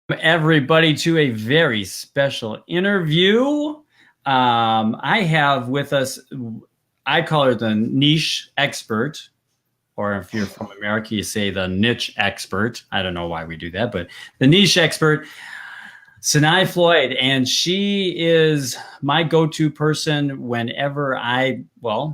Everybody to a very special interview. I have with us, I call her the niche expert, or if you're from America, you say the niche expert. I don't know why we do that, but the niche expert, Sanae Floyd, and she is my go-to person whenever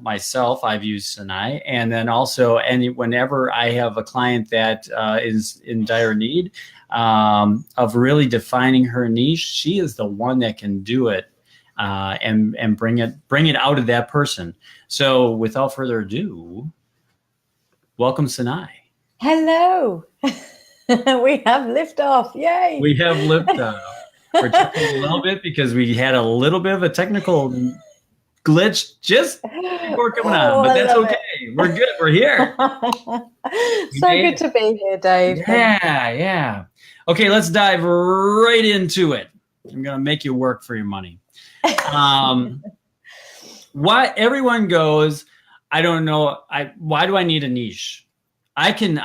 myself, I've used Sanae, and then also whenever I have a client that is in dire need of really defining her niche. She is the one that can do it and bring it out of that person. So, without further ado, welcome, Sanae. Hello. We have liftoff. Yay. We have liftoff. We're talking a little bit because we had a little bit of a technical glitch just before coming on, but that's okay. We're good. We're here. So good to be here, Dave. Yeah. Okay, let's dive right into it. I'm going to make you work for your money. Why everyone goes, I don't know. Why do I need a niche? I can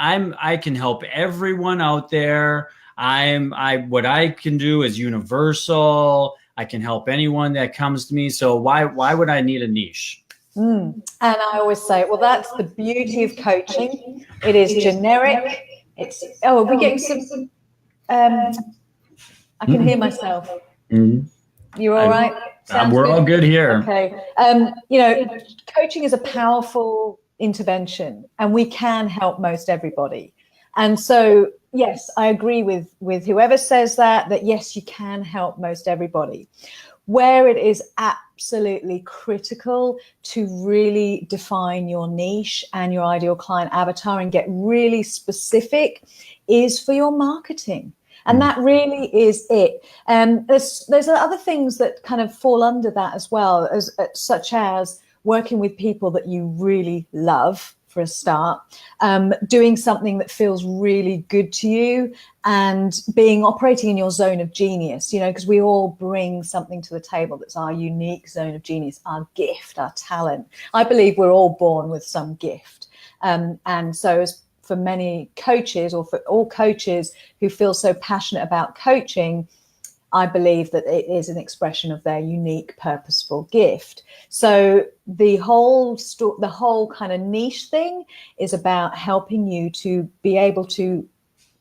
help everyone out there. What I can do is universal. I can help anyone that comes to me. So why would I need a niche? And I always say, well, that's the beauty of coaching. It is generic. We're getting some. I can hear myself. You all right? We're all good here. Okay. Coaching is a powerful intervention, and we can help most everybody. And so, yes, I agree with whoever says that yes, you can help most everybody. Where it is absolutely critical to really define your niche and your ideal client avatar and get really specific is for your marketing. And that really is it. There's other things that kind of fall under that as well, such as working with people that you really love, for a start, doing something that feels really good to you, and operating in your zone of genius, because we all bring something to the table that's our unique zone of genius, our gift, our talent. I believe we're all born with some gift. And so as for many coaches, or for all coaches who feel so passionate about coaching, I believe that it is an expression of their unique, purposeful gift. So the whole kind of niche thing is about helping you to be able to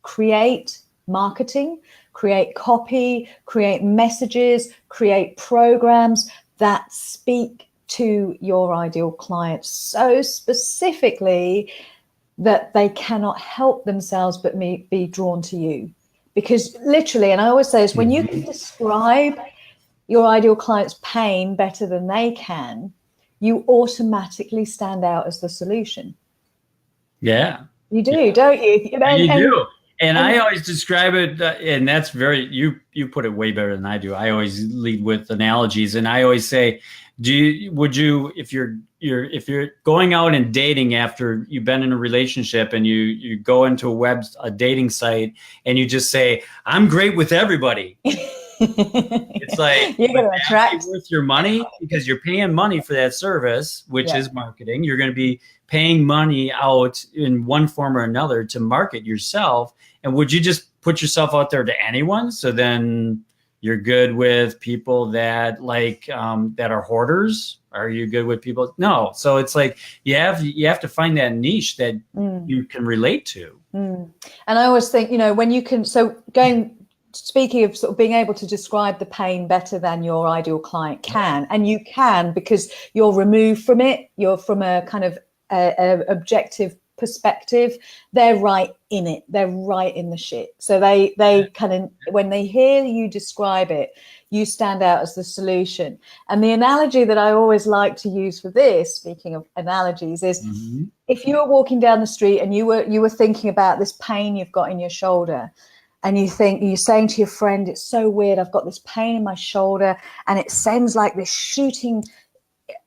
create marketing, create copy, create messages, create programs that speak to your ideal client so specifically that they cannot help themselves but be drawn to you. Because literally, and I always say this, when you can describe your ideal client's pain better than they can, you automatically stand out as the solution. Yeah. You do, don't you? You do. And I always describe it, and that's you put it way better than I do. I always lead with analogies, and I always say, if you're going out and dating after you've been in a relationship, and you go into a dating site and you just say, I'm great with everybody. It's like, you're going to attract worth your money, because you're paying money for that service, which is marketing. You're going to be paying money out in one form or another to market yourself. And would you just put yourself out there to anyone? So then you're good with people that that are hoarders. Are you good with people? No. So it's like you have to find that niche that you can relate to. And I always think, when you can, speaking of sort of being able to describe the pain better than your ideal client can, and you can because you're removed from it, you're from a kind of objective perspective, they're right in it, they're right in the shit. So they kind of, when they hear you describe it, you stand out as the solution. And the analogy that I always like to use for this, speaking of analogies, is if you were walking down the street and you were thinking about this pain you've got in your shoulder, and you're saying to your friend, it's so weird, I've got this pain in my shoulder and it sends like this shooting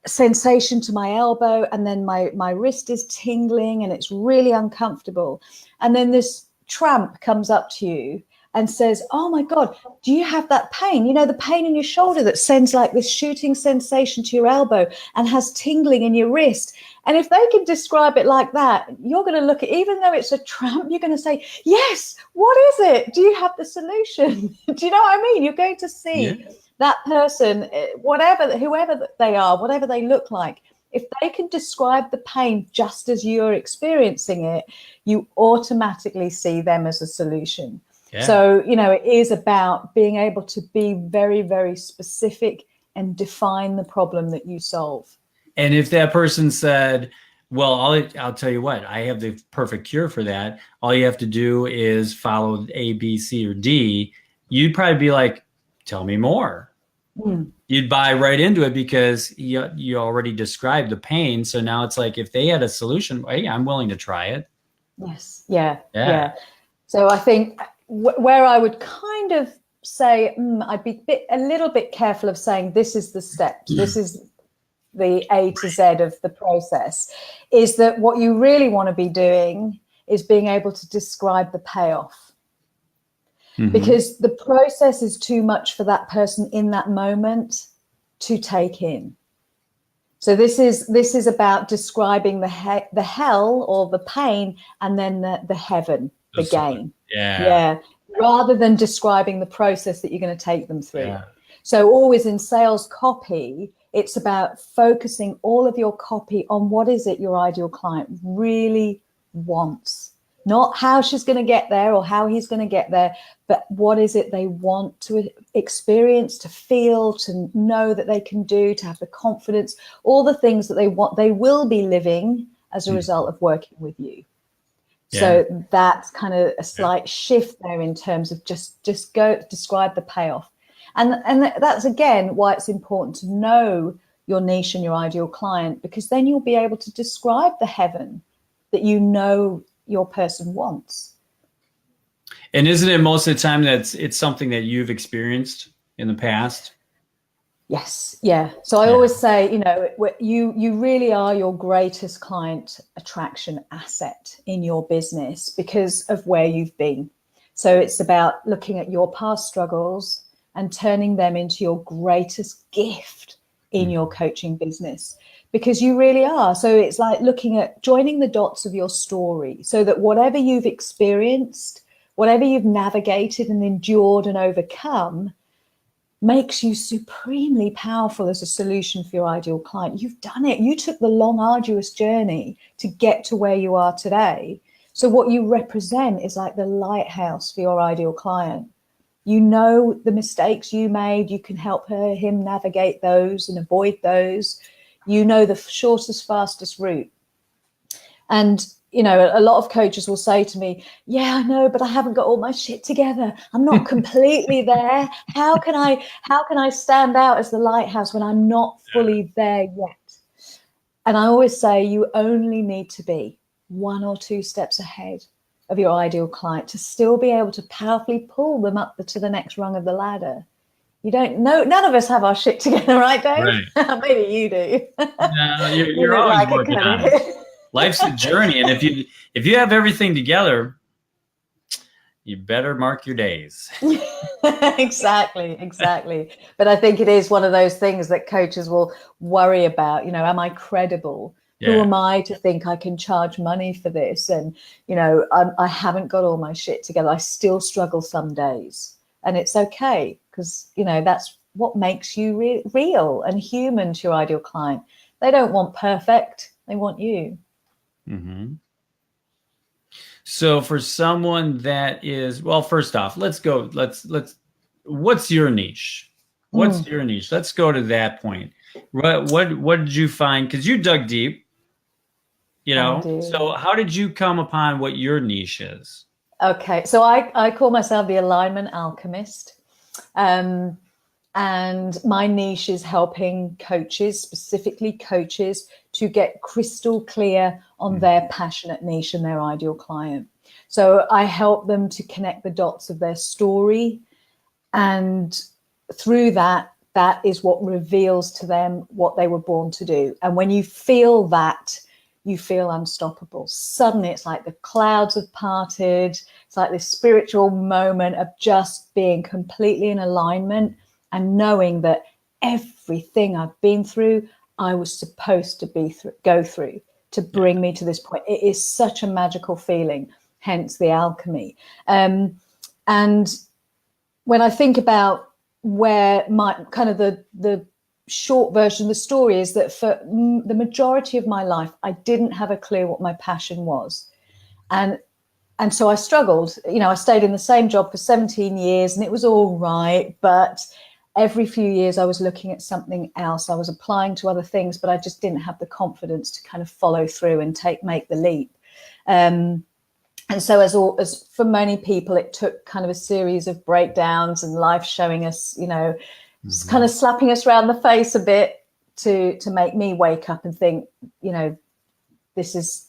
sensation to my elbow, and then my wrist is tingling and it's really uncomfortable. And then this tramp comes up to you and says, oh my God, do you have that pain? The pain in your shoulder that sends like this shooting sensation to your elbow and has tingling in your wrist. And if they can describe it like that, you're going to look at, even though it's a tramp, you're going to say, yes, what is it? Do you have the solution? Do you know what I mean? You're going to see that person, whoever they are, whatever they look like, if they can describe the pain just as you're experiencing it, you automatically see them as a solution. Yeah. So, it is about being able to be very, very specific and define the problem that you solve. And if that person said, well, I'll tell you what, I have the perfect cure for that. All you have to do is follow A, B, C, or D. You'd probably be like, tell me more. You'd buy right into it because you already described the pain. So now it's like, if they had a solution, hey, I'm willing to try it. Yes. Yeah. So I think where I would kind of say, I'd be a little bit careful of saying this is the steps, this is the A to Z of the process, is that what you really want to be doing is being able to describe the payoff. Because the process is too much for that person in that moment to take in. So this is about describing the hell or the pain, and then the heaven, the gain. Yeah. Rather than describing the process that you're going to take them through. Yeah. So always in sales copy, it's about focusing all of your copy on what is it your ideal client really wants. Not how she's going to get there or how he's going to get there, but what is it they want to experience, to feel, to know that they can do, to have the confidence, all the things that they want, they will be living as a result of working with you. Yeah. So that's kind of a slight shift there in terms of just go describe the payoff. And that's, again, why it's important to know your niche and your ideal client, because then you'll be able to describe the heaven that your person wants. And isn't it most of the time that it's something that you've experienced in the past? Yes. Yeah. So I always say, you really are your greatest client attraction asset in your business because of where you've been. So it's about looking at your past struggles and turning them into your greatest gift in your coaching business. Because you really are. So it's like looking at joining the dots of your story so that whatever you've experienced, whatever you've navigated and endured and overcome makes you supremely powerful as a solution for your ideal client. You've done it. You took the long, arduous journey to get to where you are today. So what you represent is like the lighthouse for your ideal client. You know the mistakes you made. You can help him navigate those and avoid those. You know the shortest, fastest route. And, a lot of coaches will say to me, yeah, I know, but I haven't got all my shit together. I'm not completely there. How can I stand out as the lighthouse when I'm not fully there yet? And I always say you only need to be 1 or 2 steps ahead of your ideal client to still be able to powerfully pull them up to the next rung of the ladder. You don't know. None of us have our shit together, right, Dave? Right. Maybe you do. No, you're always like working on it. Life's a journey, and if you have everything together, you better mark your days. Exactly. But I think it is one of those things that coaches will worry about. Am I credible? Yeah. Who am I to think I can charge money for this? And I haven't got all my shit together. I still struggle some days, and it's okay. Because, that's what makes you real and human to your ideal client. They don't want perfect. They want you. Mm-hmm. So for someone that is, well, first off, let's what's your niche? What's your niche? Let's go to that point. What did you find? Because you dug deep, so how did you come upon what your niche is? Okay. So I call myself the alignment alchemist. And my niche is helping coaches, specifically coaches, to get crystal clear on their passionate niche and their ideal client. So I help them to connect the dots of their story. And through that is what reveals to them what they were born to do. And when you feel that, you feel unstoppable. Suddenly it's like the clouds have parted. It's like this spiritual moment of just being completely in alignment and knowing that everything I've been through, I was supposed to go through. to bring me to this point. It is such a magical feeling, hence the alchemy. And when I think about where my kind of the short version of the story is that for the majority of my life, I didn't have a clue what my passion was. And so I struggled. You know, I stayed in the same job for 17 years and it was all right. But every few years I was looking at something else. I was applying to other things, but I just didn't have the confidence to kind of follow through and make the leap. And so as for many people, it took kind of a series of breakdowns and life showing us, you know, kind of slapping us around the face a bit to make me wake up and think, you know,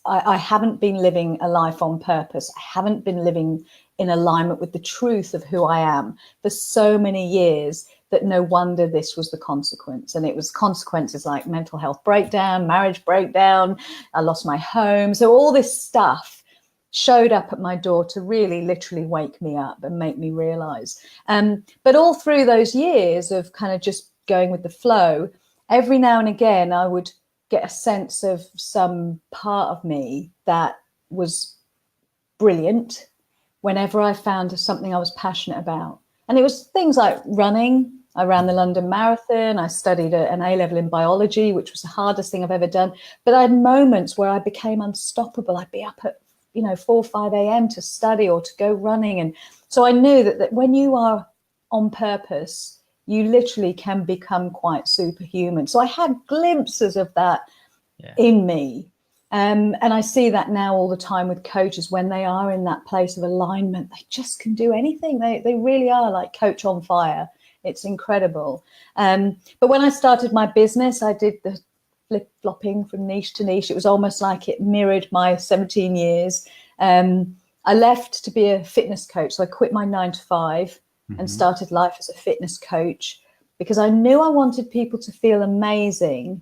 I haven't been living a life on purpose. I haven't been living in alignment with the truth of who I am for so many years that no wonder this was the consequence. And it was consequences like mental health breakdown, marriage breakdown, I lost my home. So all this stuff showed up at my door to really literally wake me up and make me realize. But all through those years of kind of just going with the flow, every now and again, I would get a sense of some part of me that was brilliant whenever I found something I was passionate about. And it was things like running. I ran the London Marathon. I studied an A-level in biology, which was the hardest thing I've ever done. But I had moments where I became unstoppable. I'd be up at, 4 or 5 a.m. to study or to go running. And so I knew that when you are on purpose, you literally can become quite superhuman. So I had glimpses of that in me. And I see that now all the time with coaches when they are in that place of alignment, they just can do anything. They really are like coach on fire. It's incredible. But when I started my business, I did the flip-flopping from niche to niche. It was almost like it mirrored my 17 years. I left to be a fitness coach. So I quit my 9 to 5 and started life as a fitness coach because I knew I wanted people to feel amazing,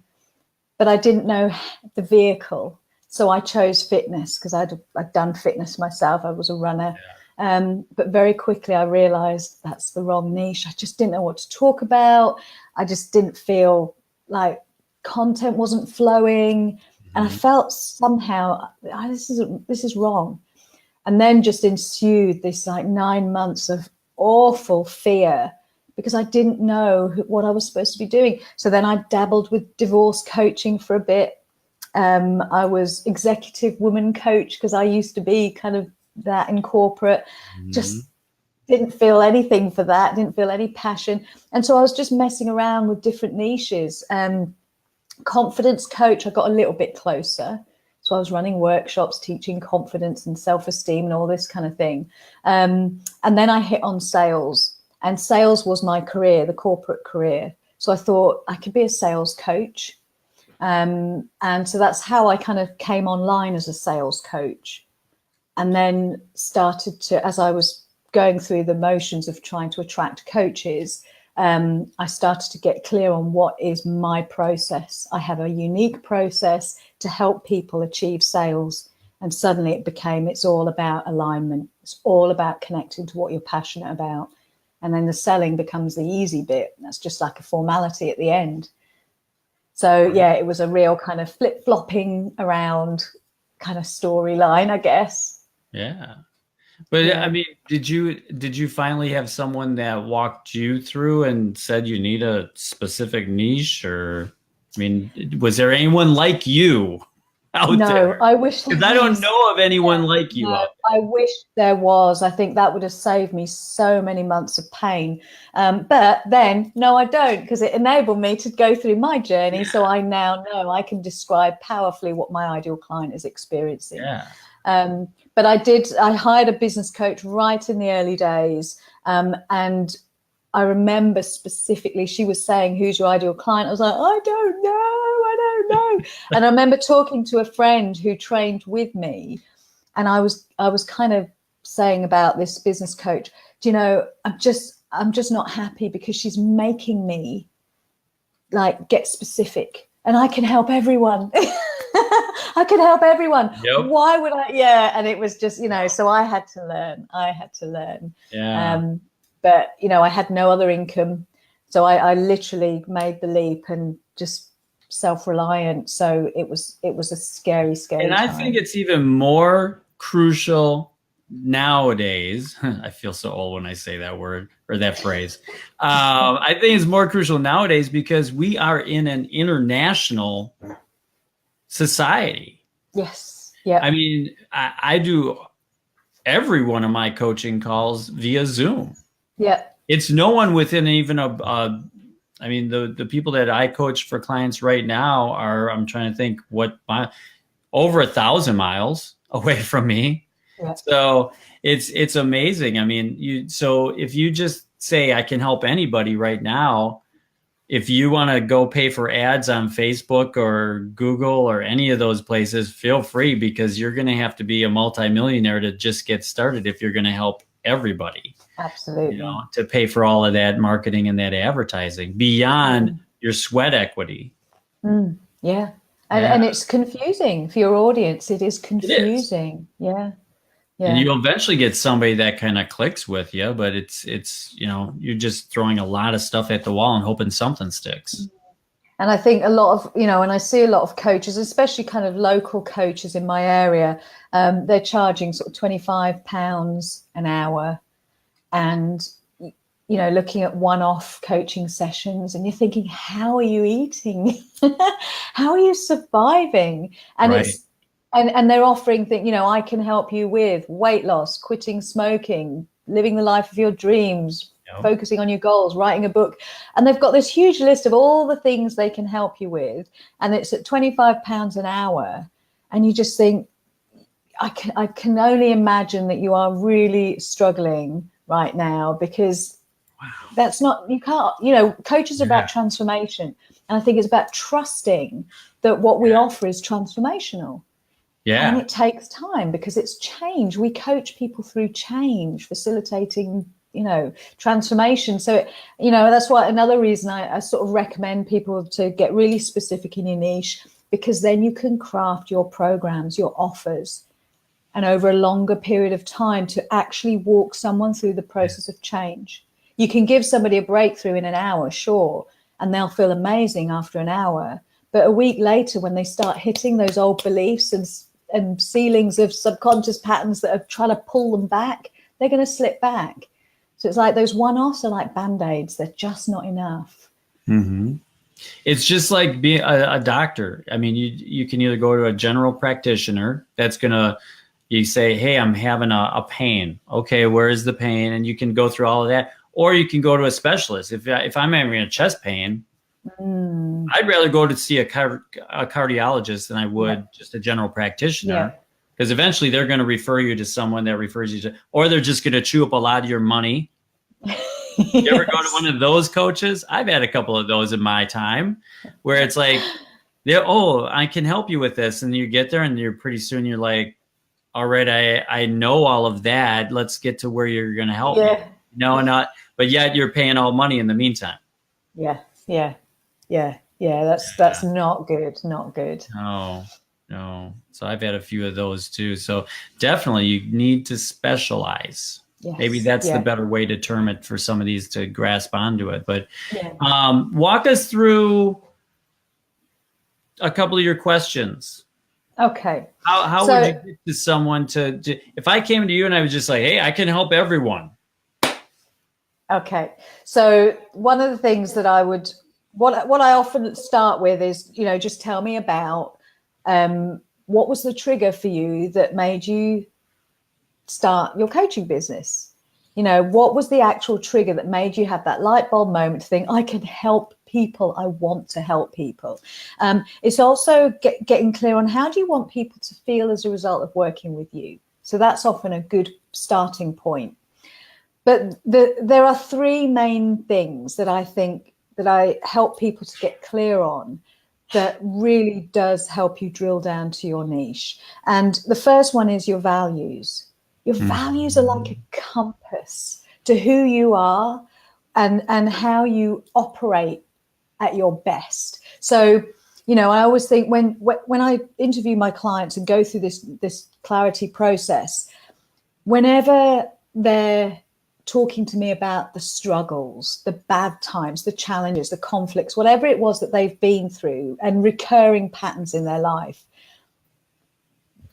but I didn't know the vehicle. So I chose fitness because I'd done fitness myself. I was a runner. But very quickly I realized that's the wrong niche. I just didn't know what to talk about. I just didn't feel like content wasn't flowing. And I felt somehow this is wrong. And then just ensued this like 9 months of awful fear because I didn't know what I was supposed to be doing. So then I dabbled with divorce coaching for a bit. I was executive woman coach because I used to be kind of that in corporate. Just didn't feel anything for that, didn't feel any passion. And so I was just messing around with different niches. Confidence coach, I got a little bit closer. So I was running workshops, teaching confidence and self-esteem and all this kind of thing. And then I hit on sales. And sales was my career, the corporate career. So I thought I could be a sales coach. And so that's how I kind of came online as a sales coach. And then started to, as I was going through the motions of trying to attract coaches, I started to get clear on what is my process. I have a unique process to help people achieve sales. And suddenly it's all about alignment. It's all about connecting to what you're passionate about. And then the selling becomes the easy bit. That's just like a formality at the end. So yeah, it was a real kind of flip-flopping around kind of storyline, I guess. Yeah. But yeah. I mean, did you finally have someone that walked you through and said you need a specific niche? Or, I mean, was there anyone like you out there? No, I wish. Because I don't know of anyone like you. No, I wish there was. I think that would have saved me so many months of pain. But then, no, I don't, because it enabled me to go through my journey. So I now know I can describe powerfully what my ideal client is experiencing. Yeah. But I hired a business coach right in the early days. And I remember specifically, she was saying, who's your ideal client? I was like, I don't know. And I remember talking to a friend who trained with me. And I was kind of saying about this business coach, do you know, I'm just not happy because she's making me like get specific and I can help everyone. I can help everyone. Yep. Why would I? Yeah. And it was just, so I had to learn. Yeah. But, I had no other income. So I literally made the leap and just self-reliant. So it was a scary And time. I think it's even more crucial nowadays. I feel so old when I say that word or that phrase. I think it's more crucial nowadays because we are in an international society. Yes. Yeah. I mean, I do every one of my coaching calls via Zoom. Yeah. It's no one within even I mean, the people that I coach for clients right now are, I'm trying to think over 1,000 miles away from me. Yeah. So it's amazing. I mean, so if you just say I can help anybody right now, if you want to go pay for ads on Facebook or Google or any of those places, feel free, because you're going to have to be a multimillionaire to just get started if you're going to help everybody. Absolutely. To pay for all of that marketing and that advertising beyond your sweat equity. Yeah. And it's confusing for your audience. It is confusing. Yeah. Yeah. And you'll eventually get somebody that kind of clicks with you, but it's you're just throwing a lot of stuff at the wall and hoping something sticks. And I think a lot of, and I see a lot of coaches, especially kind of local coaches in my area, they're charging sort of £25 an hour and, looking at one-off coaching sessions, and you're thinking, how are you eating? How are you surviving? And right. And they're offering things, I can help you with weight loss, quitting smoking, living the life of your dreams, focusing on your goals, writing a book. And they've got this huge list of all the things they can help you with. And it's at £25 an hour. And you just think, I can only imagine that you are really struggling right now, because that's not, you can't, coaches are about transformation. And I think it's about trusting that what we offer is transformational. Yeah. And it takes time, because it's change. We coach people through change, facilitating, transformation. So, that's why another reason I sort of recommend people to get really specific in your niche, because then you can craft your programs, your offers, and over a longer period of time to actually walk someone through the process of change. You can give somebody a breakthrough in an hour, sure, and they'll feel amazing after an hour. But a week later, when they start hitting those old beliefs and ceilings of subconscious patterns that are trying to pull them back, they're going to slip back. So it's like those one-offs are like Band-Aids. They're just not enough. Mm-hmm. It's just like being a doctor. I mean, you can either go to a general practitioner that's going to, you say, hey, I'm having a pain. Okay, where is the pain? And you can go through all of that. Or you can go to a specialist. If I'm having a chest pain, I'd rather go to see a cardiologist than I would just a general practitioner, because eventually they're going to refer you to someone that refers you to, or they're just going to chew up a lot of your money. You ever go to one of those coaches? I've had a couple of those in my time where it's like, I can help you with this. And you get there and you're pretty soon you're like, all right, I know all of that. Let's get to where you're going to help me. No, not, but yet you're paying all money in the meantime. Yeah. That's not good. Not good. No. So I've had a few of those too. So definitely you need to specialize. Yes. Maybe that's the better way to term it for some of these to grasp onto it. But walk us through a couple of your questions. Okay. How would you get to someone to, if I came to you and I was just like, hey, I can help everyone. Okay. So one of the things that I would, what I often start with is, just tell me about what was the trigger for you that made you start your coaching business? What was the actual trigger that made you have that light bulb moment to think, I can help people. I want to help people. It's also getting clear on how do you want people to feel as a result of working with you? So that's often a good starting point. But there are three main things that I think that I help people to get clear on that really does help you drill down to your niche. And the first one is your values. Your values are like a compass to who you are and how you operate at your best. So, I always think when I interview my clients and go through this clarity process, whenever they're talking to me about the struggles, the bad times, the challenges, the conflicts, whatever it was that they've been through, and recurring patterns in their life,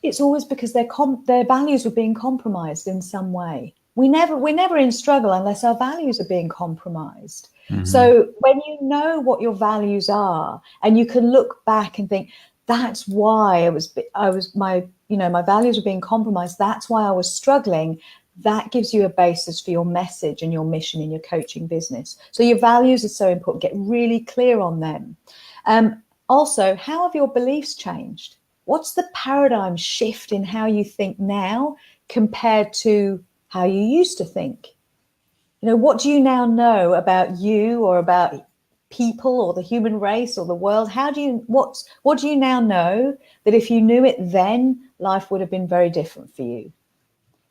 it's always because their values were being compromised in some way. We're never in struggle unless our values are being compromised. Mm-hmm. So when you know what your values are, and you can look back and think, that's why my values were being compromised. That's why I was struggling. That gives you a basis for your message and your mission in your coaching business. So your values are so important. Get really clear on them. Also, how have your beliefs changed? What's the paradigm shift in how you think now compared to how you used to think? What do you now know about you or about people or the human race or the world? What do you now know that if you knew it then, life would have been very different for you?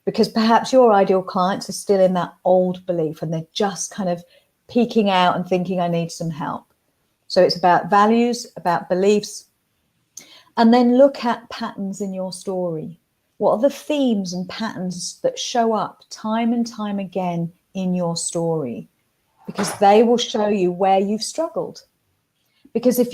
Because perhaps your ideal clients are still in that old belief and they're just kind of peeking out and thinking, I need some help. So it's about values, about beliefs, and then look at patterns in your story. What are the themes and patterns that show up time and time again in your story? Because they will show you where you've struggled. Because if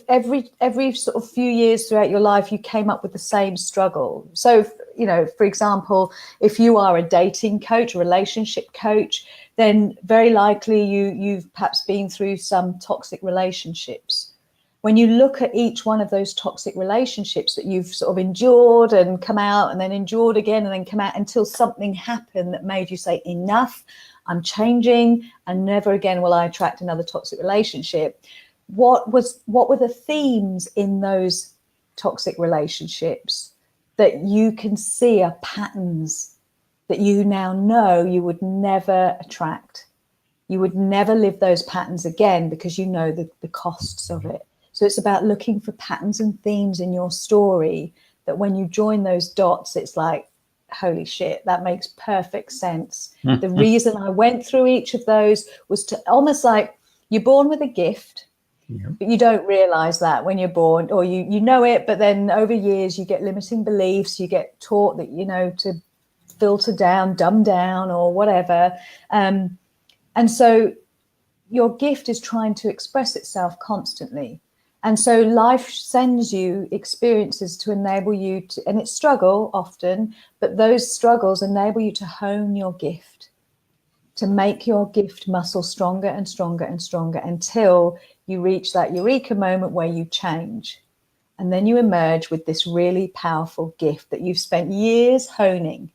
every sort of few years throughout your life, you came up with the same struggle. So, for example, if you are a dating coach, a relationship coach, then very likely you've perhaps been through some toxic relationships. When you look at each one of those toxic relationships that you've sort of endured and come out and then endured again and then come out until something happened that made you say, enough, I'm changing, and never again will I attract another toxic relationship. What were the themes in those toxic relationships that you can see are patterns that you now know you would never attract? You would never live those patterns again because you know the costs of it. So it's about looking for patterns and themes in your story that when you join those dots, it's like, holy shit, that makes perfect sense. The reason I went through each of those was to almost like you're born with a gift, but you don't realize that when you're born, or you know it, but then over years you get limiting beliefs, you get taught that, to filter down, dumb down or whatever. And so your gift is trying to express itself constantly. And so life sends you experiences to enable you to, and it's struggle often, but those struggles enable you to hone your gift, to make your gift muscle stronger and stronger and stronger until you reach that eureka moment where you change. And then you emerge with this really powerful gift that you've spent years honing,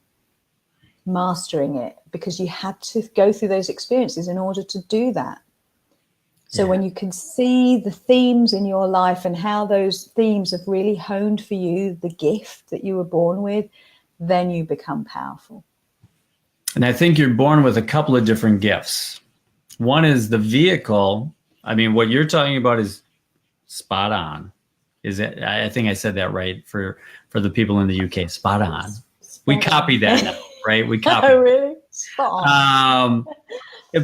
mastering it, because you had to go through those experiences in order to do that. So when you can see the themes in your life and how those themes have really honed for you the gift that you were born with, then you become powerful. And I think you're born with a couple of different gifts. One is the vehicle. I mean, what you're talking about is spot on. I think I said that right for the people in the UK. Spot on. We copy that now, right? We copy. Oh, really? Spot on.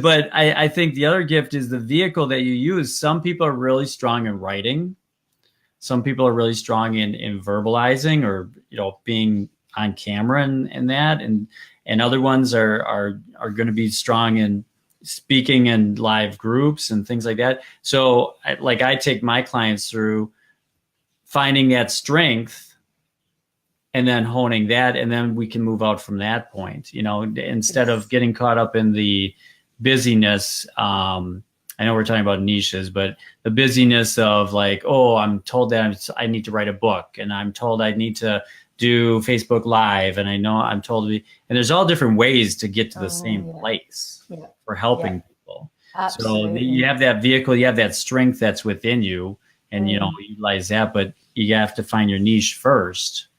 But I think the other gift is the vehicle that you use. Some people are really strong in writing. Some people are really strong in verbalizing or, being on camera and that. And other ones are going to be strong in speaking in live groups and things like that. So I take my clients through finding that strength and then honing that. And then we can move out from that point, instead of getting caught up in the busyness. I know we're talking about niches, but the busyness of I'm told that I need to write a book, and I'm told I need to do Facebook Live, and I'm told and there's all different ways to get to the same place for helping people. Absolutely. So you have that vehicle, you have that strength that's within you, and utilize that, but you have to find your niche first.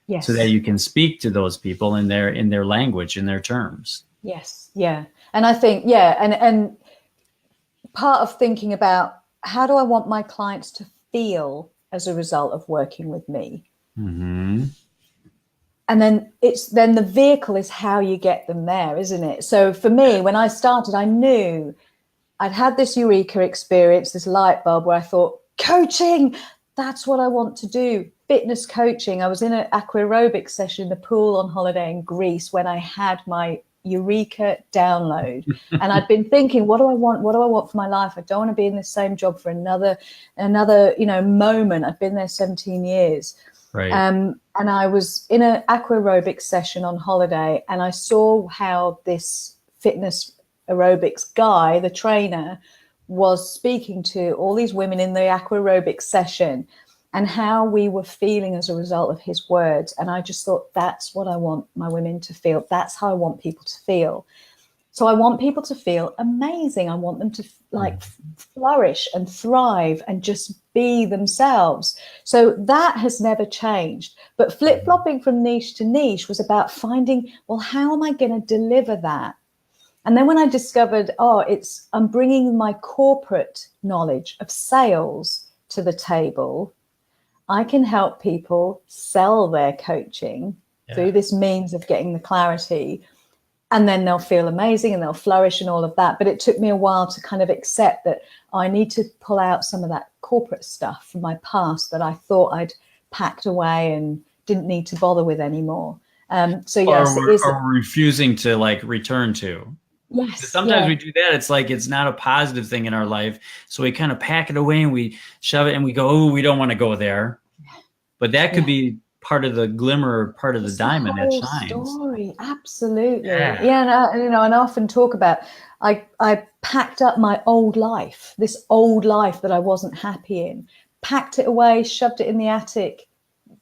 Yes. So that you can speak to those people in their language, in their terms. Yes. Yeah. And I think, and part of thinking about how do I want my clients to feel as a result of working with me? Mm-hmm. And then the vehicle is how you get them there, isn't it? So for me, when I started, I knew I'd had this eureka experience, this light bulb where I thought, coaching, that's what I want to do. Fitness coaching. I was in an aquarobic session in the pool on holiday in Greece when I had my eureka download. And I'd been thinking, what do I want? What do I want for my life? I don't want to be in the same job for another, moment. I've been there 17 years. Right. And I was in an aqua aerobics session on holiday, and I saw how this fitness aerobics guy, the trainer, was speaking to all these women in the aqua aerobics session and how we were feeling as a result of his words. And I just thought, that's what I want my women to feel. That's how I want people to feel. So I want people to feel amazing. I want them to flourish and thrive and just be themselves. So that has never changed. But flip-flopping from niche to niche was about finding, well, how am I going to deliver that? And then when I discovered, I'm bringing my corporate knowledge of sales to the table, I can help people sell their coaching through this means of getting the clarity, and then they'll feel amazing and they'll flourish and all of that. But it took me a while to kind of accept that I need to pull out some of that corporate stuff from my past that I thought I'd packed away and didn't need to bother with anymore. So yes, or refusing to return to. Yes. Sometimes we do that. It's like it's not a positive thing in our life. So we kind of pack it away and we shove it and we go, oh, we don't want to go there. But that could be part of the glimmer, part of the diamond that shines. Story. Absolutely. Yeah. And I often talk about, I packed up my old life, this old life that I wasn't happy in, packed it away, shoved it in the attic,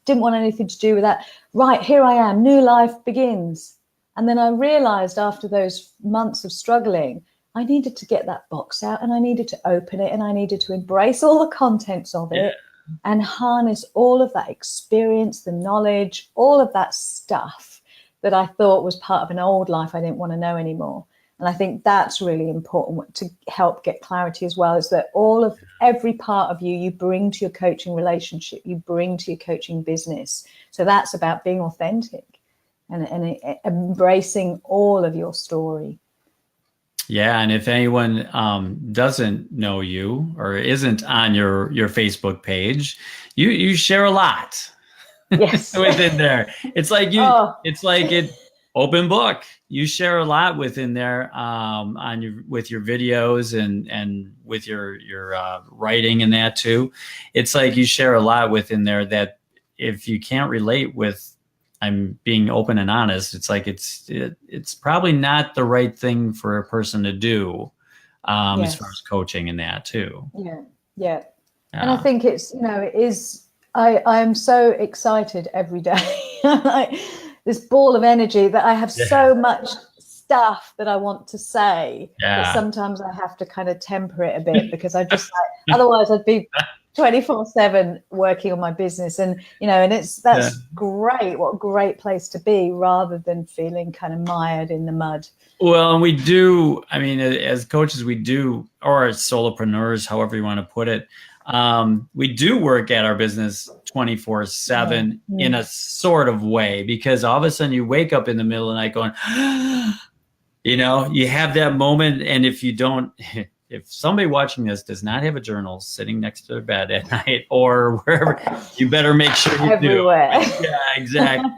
didn't want anything to do with that. Right, here I am, new life begins. And then I realized after those months of struggling, I needed to get that box out and I needed to open it and I needed to embrace all the contents of it and harness all of that experience, the knowledge, all of that stuff that I thought was part of an old life I didn't want to know anymore. And I think that's really important to help get clarity as well, is that every part of you bring to your coaching relationship, you bring to your coaching business. So that's about being authentic and embracing all of your story. Yeah, and if anyone doesn't know you or isn't on your Facebook page, you share a lot. Yes, within there. It's like open book. You share a lot within there with your videos and with your writing and that too. It's like you share a lot within there that if you can't relate with, I'm being open and honest, it's like it's probably not the right thing for a person to do as far as coaching and that too. Yeah. And I think it is. I'm so excited every day. This ball of energy that I have so much stuff that I want to say that sometimes I have to kind of temper it a bit because I just otherwise I'd be 24/7 working on my business, and that's great. What a great place to be, rather than feeling kind of mired in the mud. Well, and we do, as coaches, we do, or as solopreneurs, however you want to put it, we do work at our business 24/7 in a sort of way, because all of a sudden you wake up in the middle of the night going, you have that moment. And if somebody watching this does not have a journal sitting next to their bed at night or wherever, you better make sure you everywhere. Do. Yeah, exactly.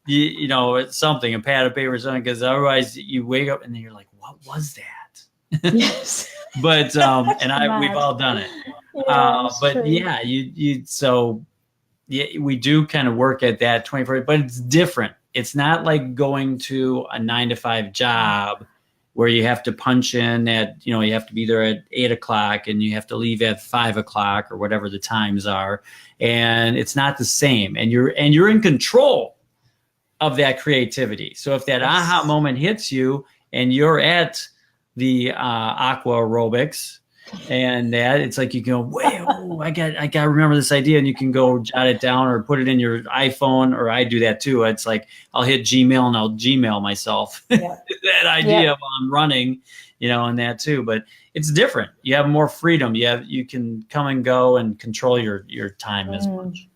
It's something, a pad of paper or something, because otherwise you wake up and then you're like, what was that? Yes. But we've all done it. We do kind of work at that 24, but it's different. It's not like going to a 9-to-5 job where you have to punch in at, you have to be there at 8:00 and you have to leave at 5:00 or whatever the times are. And it's not the same. And you're in control of that creativity. So if that aha moment hits you and you're at the aqua aerobics and that, it's like you go, whoa, I got to remember this idea, and you can go jot it down or put it in your iPhone, or I do that too. It's like I'll hit Gmail and I'll Gmail myself that idea while I'm running, and that too. But it's different. You have more freedom. You can come and go and control your time as much.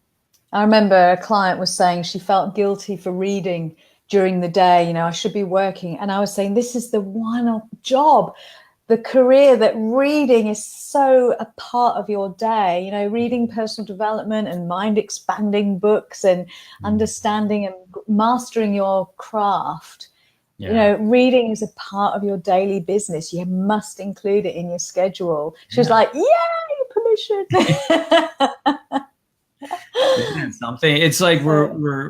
I remember a client was saying she felt guilty for reading during the day. I should be working. And I was saying, this is the one job the career that reading is so a part of your day, you know, reading personal development and mind expanding books and understanding and mastering your craft. You know, reading is a part of your daily business. You must include it in your schedule. She was like, yay, permission. Isn't it something? It's like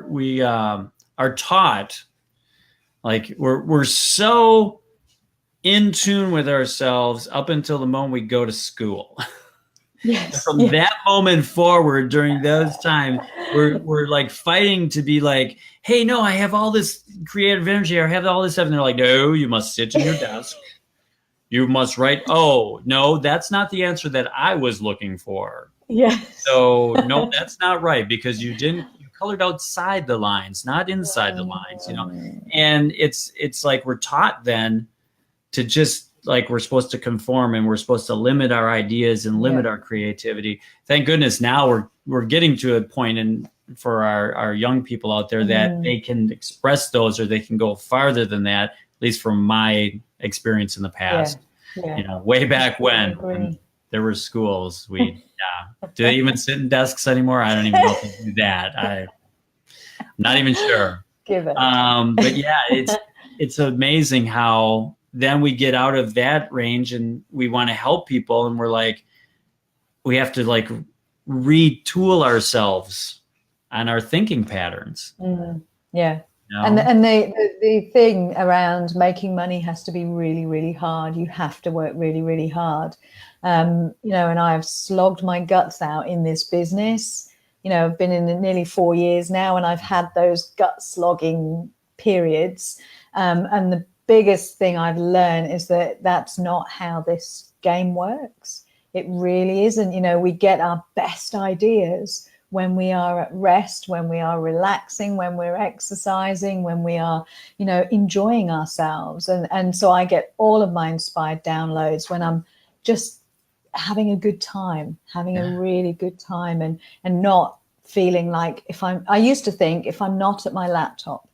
we are taught, like we're so in tune with ourselves up until the moment we go to school. Yes. From that moment forward, during those times, we're like fighting to be like, hey, no, I have all this creative energy, or I have all this stuff. And they're like, no, you must sit in your desk. You must write. Oh, no, that's not the answer that I was looking for. Yes. So no, that's not right, because you colored outside the lines, not inside the lines, you know. And it's like we're taught then to just, like, we're supposed to conform and we're supposed to limit our ideas and limit our creativity. Thank goodness now we're getting to a point for our young people out there that they can express those, or they can go farther than that, at least from my experience in the past. You know, way back when there were schools, do they even sit in desks anymore? I don't even know if they do that. I'm not even sure. Give it. But yeah, it's amazing how then we get out of that range and we want to help people, and we're like, we have to like retool ourselves on our thinking patterns. Yeah. No. And the thing around making money has to be really, really hard. You have to work really, really hard. You know, and I've slogged my guts out in this business. You know, I've been in it nearly 4 years now, and I've had those gut slogging periods. And the biggest thing I've learned is that that's not how this game works. It really isn't. You know, we get our best ideas when we are at rest, when we are relaxing, when we're exercising, when we are, you know, enjoying ourselves. And so I get all of my inspired downloads when I'm just having a good time, having a really good time, and not feeling like I used to think if I'm not at my laptop,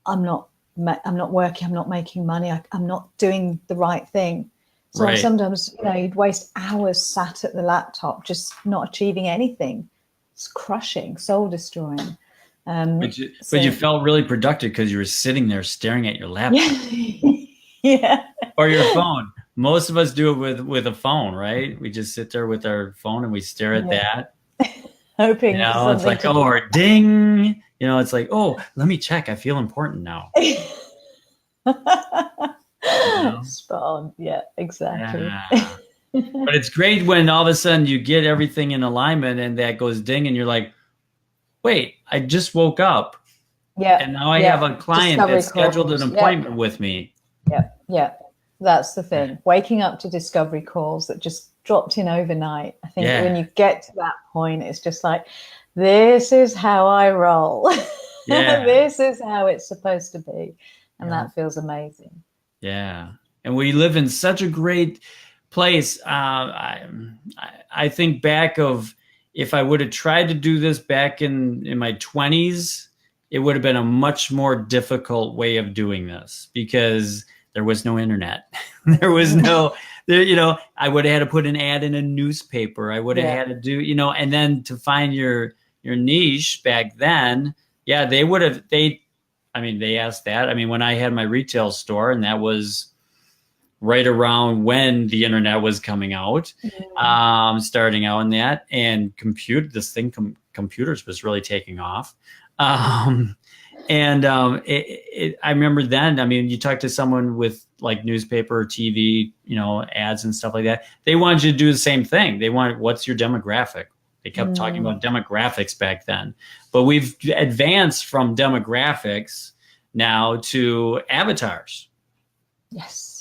I'm not working, I'm not making money, I'm not doing the right thing. So sometimes, you know, you'd waste hours sat at the laptop, just not achieving anything. It's crushing, soul destroying. But you felt really productive because you were sitting there staring at your laptop. Or your phone. Most of us do it with a phone, right? We just sit there with our phone and we stare at that. Hoping, you know, it's like, oh, or ding. You know, it's like, oh, let me check. I feel important now. You know? Spot on. Yeah, exactly. Yeah. But it's great when all of a sudden you get everything in alignment and that goes ding, and you're like, wait, I just woke up. Yeah. And now I have a client that scheduled an appointment with me. Yeah. Yeah. That's the thing. Waking up to discovery calls that just dropped in overnight. I think when you get to that point, it's just like, this is how I roll. This is how it's supposed to be. And that feels amazing. Yeah. And we live in such a great place. I think back of, if I would have tried to do this back in my 20s, it would have been a much more difficult way of doing this, because there was no internet. There was no, you know, I would have had to put an ad in a newspaper. I would have had to do, you know, and then to find your niche back then, they asked that. I mean, when I had my retail store, and that was right around when the internet was coming out, starting out in that, and computers was really taking off. I remember then, I mean, you talk to someone with like newspaper or TV, you know, ads and stuff like that. They wanted you to do the same thing. They wanted, what's your demographic? They kept talking about demographics back then, but we've advanced from demographics now to avatars. Yes.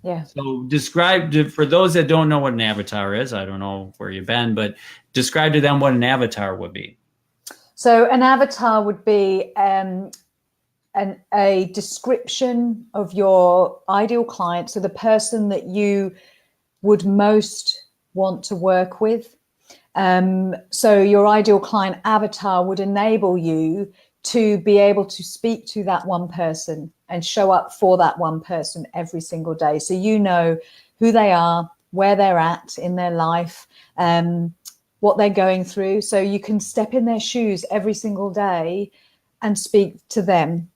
Yeah. So describe, for those that don't know what an avatar is, I don't know where you've been, but describe to them what an avatar would be. So an avatar would be a description of your ideal client, so the person that you would most want to work with. So your ideal client avatar would enable you to be able to speak to that one person and show up for that one person every single day. So you know who they are, where they're at in their life, what they're going through. So you can step in their shoes every single day and speak to them.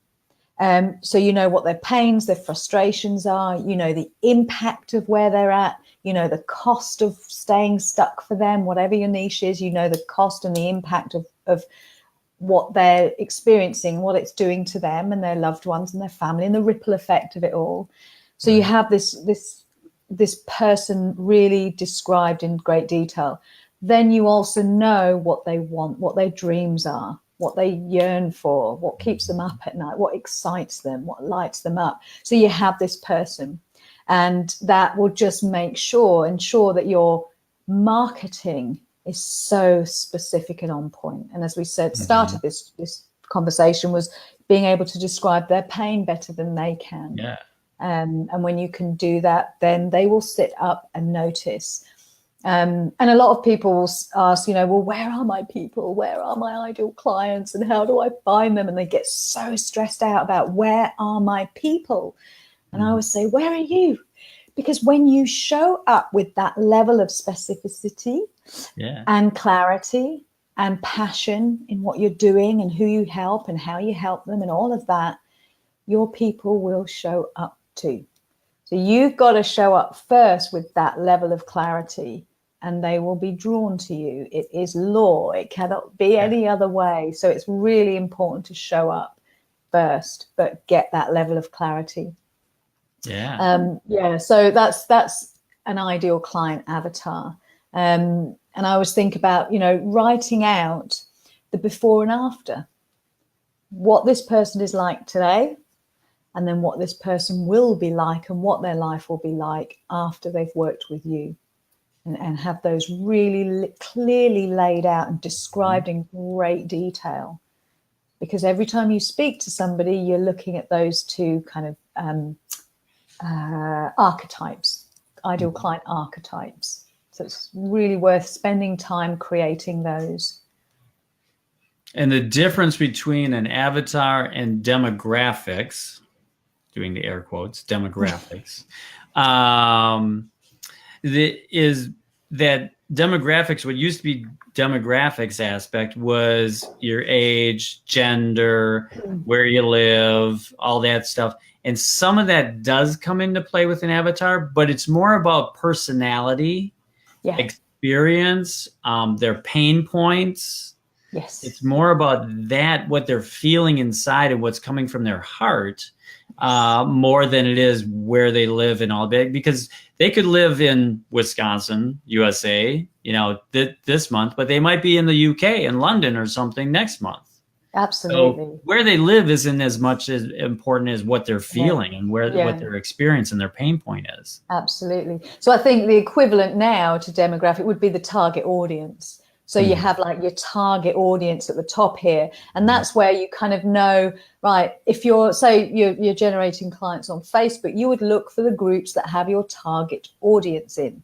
So you know what their pains, their frustrations are, you know the impact of where they're at, you know the cost of staying stuck for them, whatever your niche is, you know the cost and the impact of what they're experiencing, what it's doing to them and their loved ones and their family, and the ripple effect of it all. So you have this person really described in great detail. Then you also know what they want, what their dreams are, what they yearn for, what keeps them up at night, what excites them, what lights them up. So you have this person, and that will just ensure that your marketing is so specific and on point. And as we said, started this conversation was being able to describe their pain better than they can. Yeah. And when you can do that, then they will sit up and notice. And a lot of people will ask, you know, well, where are my people? Where are my ideal clients? And how do I find them? And they get so stressed out about where are my people? And I always say, where are you? Because when you show up with that level of specificity and clarity and passion in what you're doing and who you help and how you help them and all of that, your people will show up too. So you've got to show up first with that level of clarity, and they will be drawn to you. It is law. It cannot be any other way. So it's really important to show up first, but get that level of clarity. So that's an ideal client avatar. And I always think about, you know, writing out the before and after, what this person is like today, and then what this person will be like and what their life will be like after they've worked with you, and have those really clearly laid out and described in great detail. Because every time you speak to somebody, you're looking at those two kind of archetypes, ideal client archetypes. So it's really worth spending time creating those. And the difference between an avatar and demographics, doing the air quotes, demographics, is that demographics, what used to be demographics aspect was your age, gender, where you live, all that stuff. And some of that does come into play with an avatar, but it's more about personality, experience, their pain points. Yes. It's more about that, what they're feeling inside and what's coming from their heart, more than it is where they live and all that. Because they could live in Wisconsin, USA, you know, this month, but they might be in the UK, in London or something next month. Absolutely. So where they live isn't as much as important as what they're feeling and what their experience and their pain point is. Absolutely. So I think the equivalent now to demographic would be the target audience. So you have like your target audience at the top here, and that's where you kind of know, right, if you're generating clients on Facebook, you would look for the groups that have your target audience in.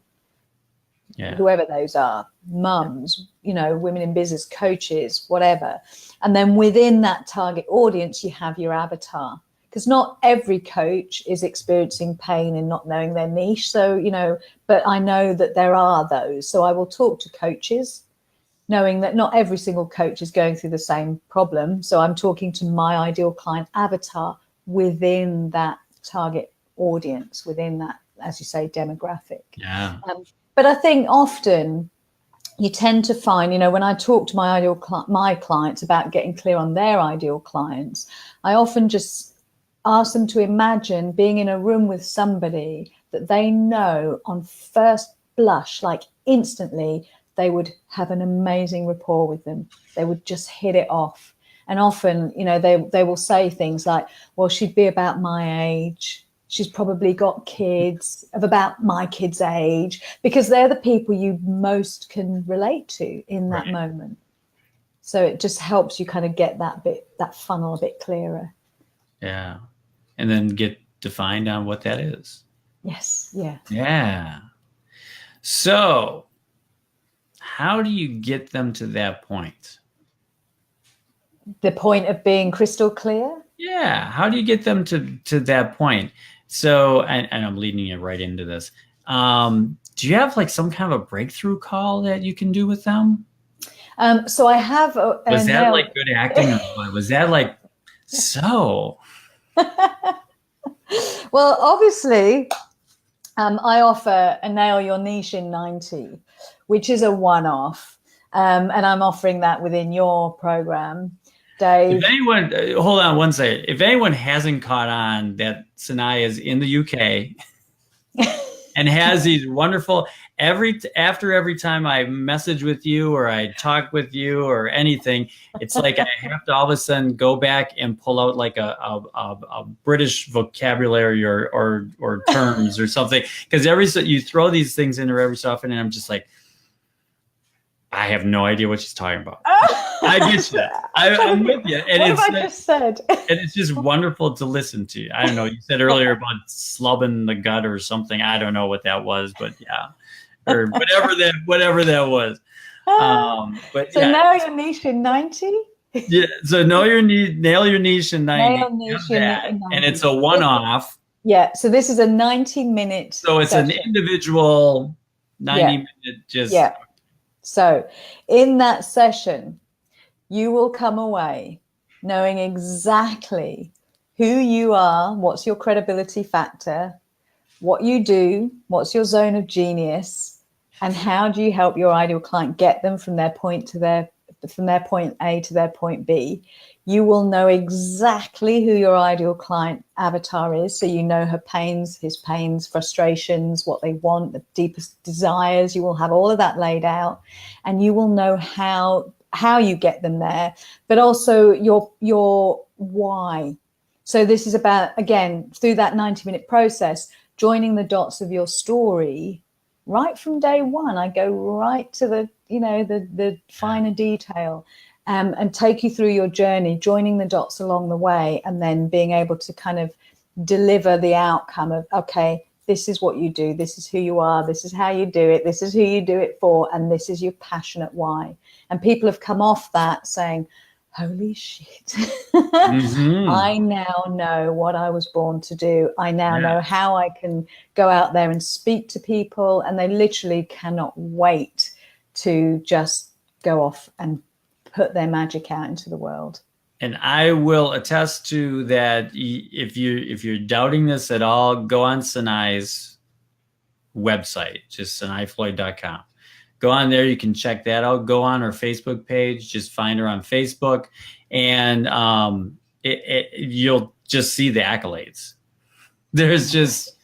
Whoever those are, mums, you know, women in business, coaches, whatever. And then within that target audience, you have your avatar, because not every coach is experiencing pain and not knowing their niche. So, you know, but I know that there are those. So I will talk to coaches, knowing that not every single coach is going through the same problem. So I'm talking to my ideal client avatar within that target audience, within that, as you say, demographic. But I think often you tend to find, you know, when I talk to my clients about getting clear on their ideal clients, I often just ask them to imagine being in a room with somebody that they know on first blush, like instantly, they would have an amazing rapport with them. They would just hit it off. And often, you know, they will say things like, well, she'd be about my age. She's probably got kids of about my kid's age, because they're the people you most can relate to in that moment. So it just helps you kind of get that funnel a bit clearer. Yeah. And then get defined on what that is. Yes. Yeah. Yeah. So how do you get them to that point? The point of being crystal clear? Yeah. How do you get them to that point? So, and I'm leading you right into this. Do you have like some kind of a breakthrough call that you can do with them? So I have Was that like good acting, or what? Was that like so? Well, obviously, I offer a Nail Your Niche in 90, which is a one-off. And I'm offering that within your program, Dave. If anyone, hold on one second. If anyone hasn't caught on that Sanae is in the UK and has these wonderful, after every time I message with you or I talk with you or anything, it's like I have to all of a sudden go back and pull out like a British vocabulary or terms or something, because you throw these things in there every so often, and I'm just like, I have no idea what she's talking about. I get you. I'm with you. And what have I just said? And it's just wonderful to listen to. I don't know. You said earlier about slubbing the gut or something. I don't know what that was, but yeah, or whatever that was. But so yeah. Nail Your Niche in 90. Yeah. So nail your niche in 90. Nail Niche in 90. And it's a one-off. Yeah. So this is a 90-minute. So it's session. an individual 90-minute just. Yeah. So in that session, you will come away knowing exactly who you are, what's your credibility factor, what you do, what's your zone of genius, and how do you help your ideal client get them from their point A to their point B. You will know exactly who your ideal client avatar is. So you know her pains, his pains, frustrations, what they want, the deepest desires. You will have all of that laid out, and you will know how you get them there, but also your why. So this is about, again, through that 90-minute process, joining the dots of your story right from day one. I go right to the finer detail. And take you through your journey, joining the dots along the way, and then being able to kind of deliver the outcome of, okay, this is what you do, this is who you are, this is how you do it, this is who you do it for, and this is your passionate why. And people have come off that saying, holy shit, I now know what I was born to do. I now know how I can go out there and speak to people, and they literally cannot wait to just go off and put their magic out into the world. And I will attest to that. If you're doubting this at all, go on Sanae's website, just SanaeFloyd.com. Go on there. You can check that out. Go on her Facebook page. Just find her on Facebook, and you'll just see the accolades. There's just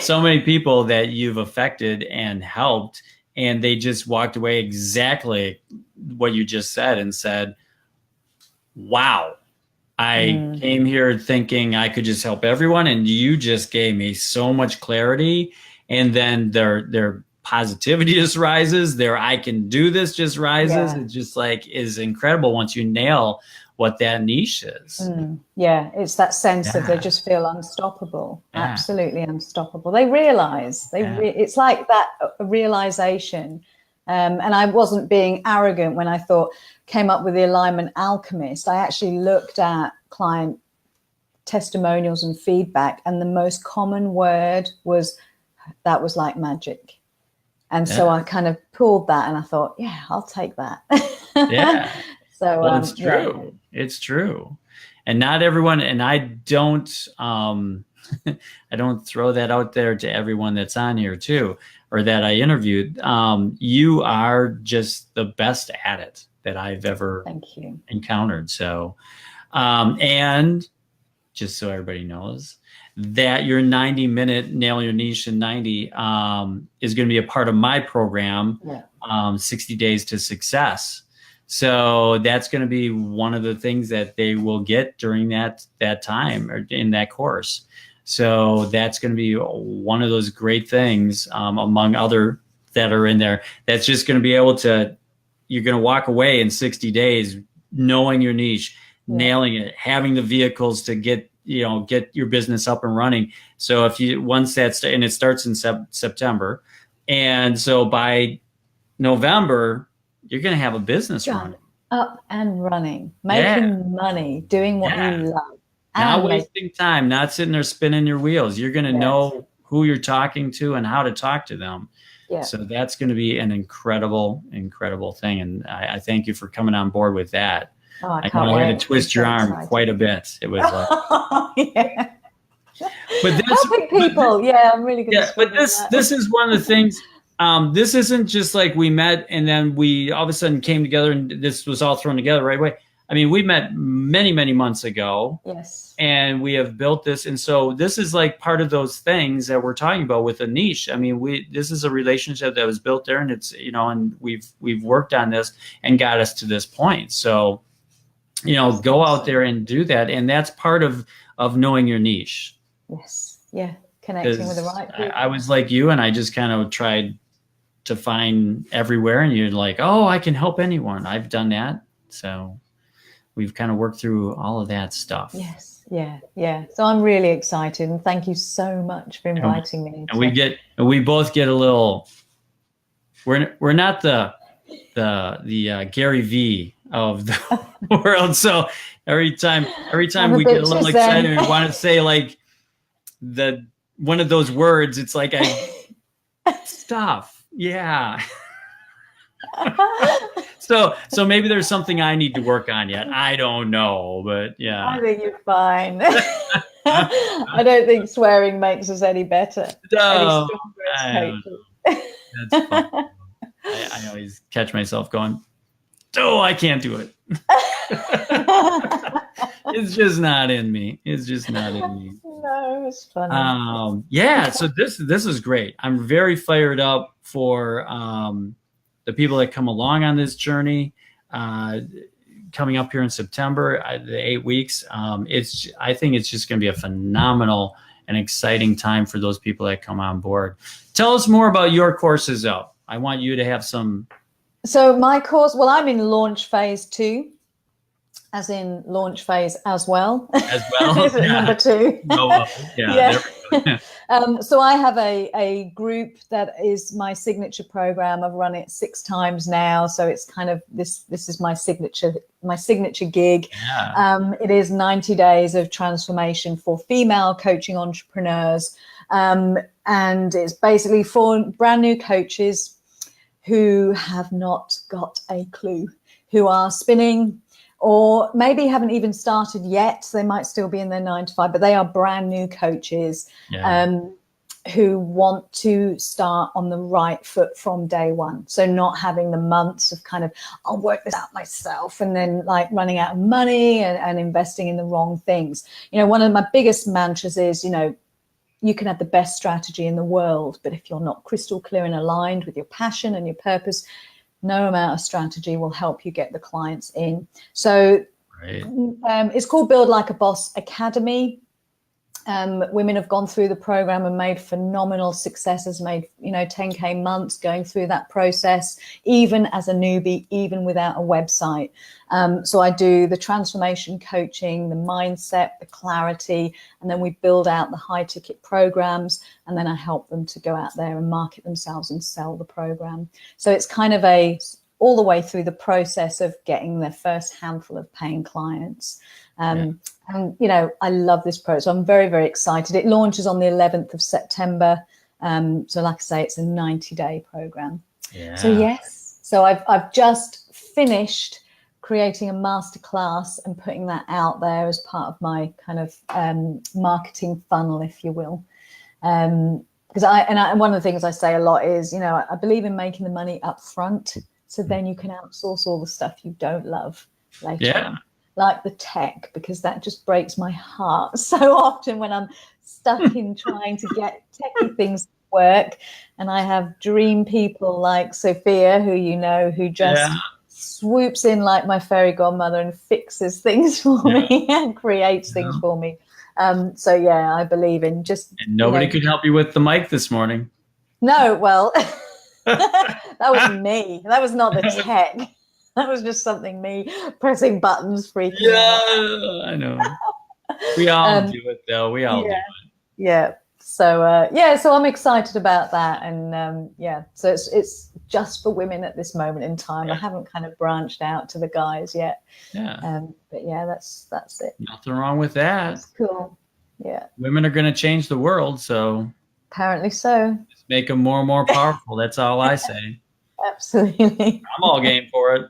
so many people that you've affected and helped, and they just walked away exactly what you just said and said, wow, I came here thinking I could just help everyone, and you just gave me so much clarity. And then their positivity just rises, their I can do this just rises. It just like is incredible once you nail what that niche is. Yeah, it's that sense of they just feel unstoppable, absolutely unstoppable. They realize, it's like that realization. And I wasn't being arrogant when I came up with the alignment alchemist. I actually looked at client testimonials and feedback, and the most common word was, that was like magic. And so I kind of pulled that, and I thought, yeah, I'll take that. So well, it's true. It's true. And not everyone, and I don't I don't throw that out there to everyone that's on here too, or that I interviewed. You are just the best at it that I've ever encountered. So, and just so everybody knows that your 90-minute Nail Your Niche in 90 is going to be a part of my program, 60 Days to Success. So that's going to be one of the things that they will get during that time or in that course. So that's going to be one of those great things, among other that are in there. That's just going to be able to, you're going to walk away in 60 days knowing your niche, nailing it, having the vehicles to get your business up and running. So if you, once that's, and it starts in September. And so by November, you're going to have a business running. Up and running, making money, doing what you love. Not wasting time, not sitting there spinning your wheels. You're going to know who you're talking to and how to talk to them. Yeah. So that's going to be an incredible thing. And I thank you for coming on board with that. Oh, I know I had to twist your arm excited. quite a bit. It was like, yeah. But this, helping people. Yeah, I'm really good. Yeah, but this is one of the things. This isn't just like we met and then we all of a sudden came together and this was all thrown together right away. I mean, we met many months ago. Yes. And we have built this. And so this is like part of those things that we're talking about with a niche. I mean, this is a relationship that was built there, and it's, you know, and we've worked on this and got us to this point. So, you know, go out there and do that. And that's part of knowing your niche. Yes. Yeah. Connecting with the right people. I was like you, and I just kind of tried to find everywhere, and you're like, oh, I can help anyone. I've done that. So we've kind of worked through all of that stuff. Yes. Yeah. So I'm really excited, and thank you so much for inviting me. And we both get a little. We're not the Gary V of the world. So every time we get a little excited and want to say like one of those words, it's like stuff. Yeah. So maybe there's something I need to work on yet. I don't know, but yeah. I think you're fine. I don't think swearing makes us any better. No, that's fun. I always catch myself going, oh, I can't do it. It's just not in me. No, it's funny. Yeah, so this is great. I'm very fired up for the people that come along on this journey, coming up here in September, the 8 weeks. I think it's just going to be a phenomenal and exciting time for those people that come on board. Tell us more about your courses, though. I want you to have some. So my course, well, I'm in launch phase 2. As in launch phase as well. As well, yeah. Number 2. Oh, yeah. So I have a group that is my signature program. I've run it 6 times now, so it's kind of this is my signature gig. Yeah. It is 90 days of transformation for female coaching entrepreneurs, and it's basically for brand new coaches who have not got a clue, who are spinning, or maybe haven't even started yet. So they might still be in their 9 to 5, but they are brand new coaches who want to start on the right foot from day one. So not having the months of kind of, I'll work this out myself, and then like running out of money and investing in the wrong things. You know, one of my biggest mantras is, you know, you can have the best strategy in the world, but if you're not crystal clear and aligned with your passion and your purpose, no amount of strategy will help you get the clients in. So it's called Build Like a Boss Academy. Women have gone through the program and made phenomenal successes, made, you know, 10K months going through that process, even as a newbie, even without a website. So I do the transformation coaching, the mindset, the clarity, and then we build out the high ticket programs, and then I help them to go out there and market themselves and sell the program. So it's kind of all the way through the process of getting their first handful of paying clients. And, you know, I love this program. So I'm very, very excited. It launches on the 11th of September. So like I say, it's a 90-day program. Yeah. So yes. So I've just finished creating a masterclass and putting that out there as part of my kind of marketing funnel, if you will. Because one of the things I say a lot is, you know, I believe in making the money up front, so then you can outsource all the stuff you don't love later on. Like the tech, because that just breaks my heart so often when I'm stuck in trying to get techie things to work. And I have dream people like Sophia, who you know, who just swoops in like my fairy godmother and fixes things for me and creates things for me. So yeah, I believe in just. And nobody could help you with the mic this morning. No, well, that was me. That was not the tech. That was just something me pressing buttons, freaking out. I know. We all do it, though. We all do it. Yeah. So, so I'm excited about that. And, so it's just for women at this moment in time. Yeah. I haven't kind of branched out to the guys yet. Yeah. But, yeah, that's it. Nothing wrong with that. That's cool. Yeah. Women are going to change the world, so. Apparently so. Just make them more and more powerful. That's all I say. Absolutely. I'm all game for it.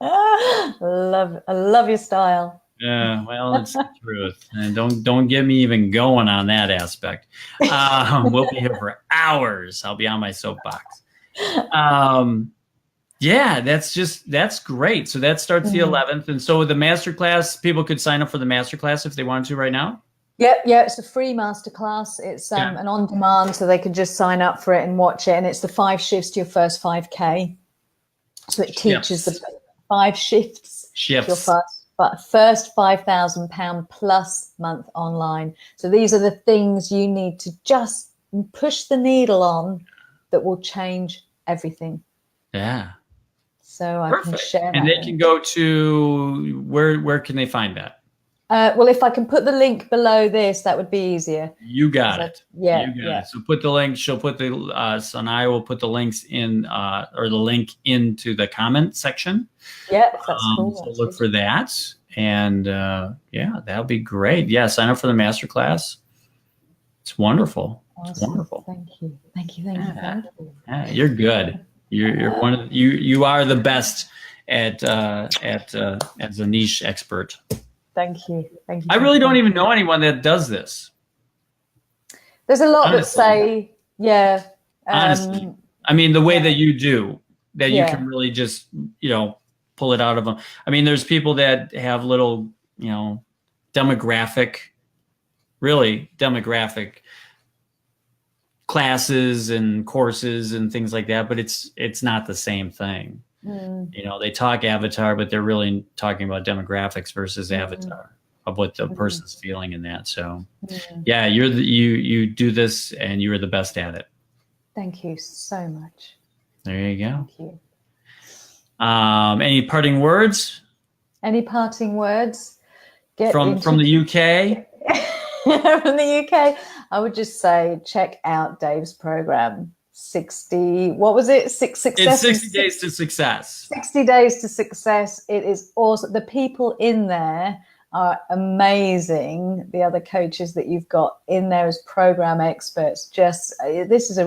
I love your style. Yeah, well, it's the truth, and don't get me even going on that aspect. We'll be here for hours. I'll be on my soapbox. Yeah, that's great. So that starts the 11th, and so the masterclass, people could sign up for the masterclass if they wanted to right now. Yeah, it's a free masterclass. It's an on-demand, so they can just sign up for it and watch it. And it's the 5 shifts to your first 5K. So it teaches the 5 shifts. Your first £5,000 plus month online. So these are the things you need to just push the needle on that will change everything. Yeah. So I can share that. And they can go to where can they find that? Well, if I can put the link below this, that would be easier. You got it. Yeah. You got it. So put the link. She'll put the Sanae will put the links in or the link into the comment section. Yeah, that's cool. So look for that. And yeah, that'll be great. Yeah, sign up for the masterclass. It's wonderful. Awesome. It's wonderful. Thank you. Yeah, you're good. You're one of you are the best at as a niche expert. Thank you. I really don't even know anyone that does this. There's a lot that say, honestly, I mean, the way that you do, that you can really just, pull it out of them. I mean, there's people that have little, demographic classes and courses and things like that, but it's not the same thing. They talk avatar, but they're really talking about demographics versus avatar of what the person's feeling in that. So yeah, you do this and you're the best at it. Thank you so much. There you go. Thank you. Any parting words? Any parting words? From the UK? From the UK, I would just say check out Dave's program. 60 days to success. 60 days to success. It is awesome. The people in there are amazing. The other coaches that you've got in there as program experts, I think this is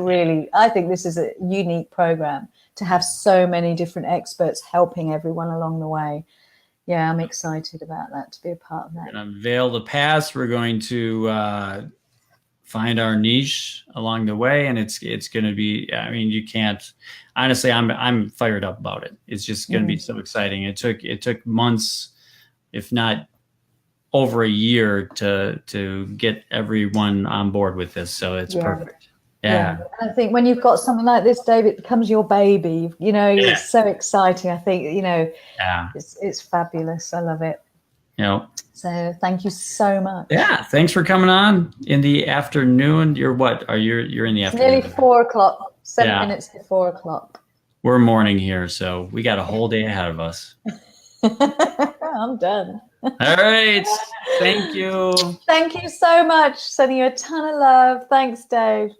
a unique program to have so many different experts helping everyone along the way. Yeah, I'm excited about that, to be a part of that. We're going to unveil the past. We're going to find our niche along the way, and it's going to be, I mean, you can't, honestly, I'm fired up about it. It's just going to be so exciting. It took months, if not over a year, to get everyone on board with this. So it's perfect. Yeah. I think when you've got something like this, Dave, it becomes your baby. It's so exciting. I think, it's fabulous. I love it. So thank you so much. Yeah, thanks for coming on in the afternoon. You're in the afternoon. Nearly 4 o'clock. 7 minutes to 4 o'clock. We're morning here, so we got a whole day ahead of us. I'm done. All right. Thank you. Thank you so much. Sending you a ton of love. Thanks, Dave.